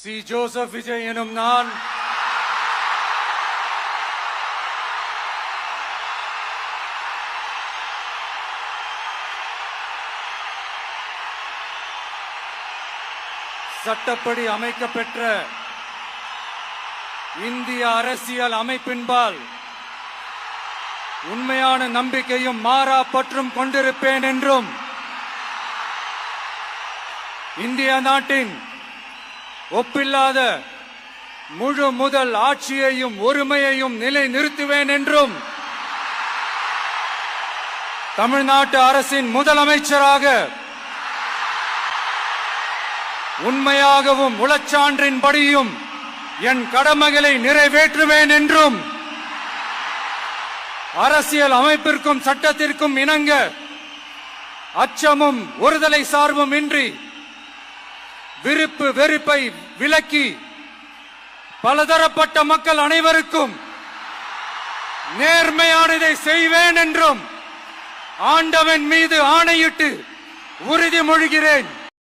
C. Joseph Vijay எனும் நான் சட்டப்படி அமைக்கப்பெற்ற இந்திய அரசியல் அமைப்பின்பால் உண்மையான நம்பிக்கையும் மாறா பற்றும் கொண்டிருப்பேன் என்றும் இந்திய நாட்டின் ஒப்பில்லாத முழு முதல் ஆட்சியையும் ஒருமையையும் நிலைநிறுத்துவேன் என்றும் தமிழ்நாட்டு அரசின் முதலமைச்சராக உண்மையாகவும் உளச்சான்றின்படியும் என் கடமைகளை நிறைவேற்றுவேன் என்றும் அரசியல் அமைப்பிற்கும் சட்டத்திற்கும் இணங்க அச்சமும் ஒருதலை சார்பும் இன்றி விருப்பு வெறுப்பை விலக்கி பலதரப்பட்ட மக்கள் அனைவருக்கும் நேர்மையானதை செய்வேன் என்றும் ஆண்டவன் மீது ஆணையிட்டு உறுதிமொழிகிறேன்.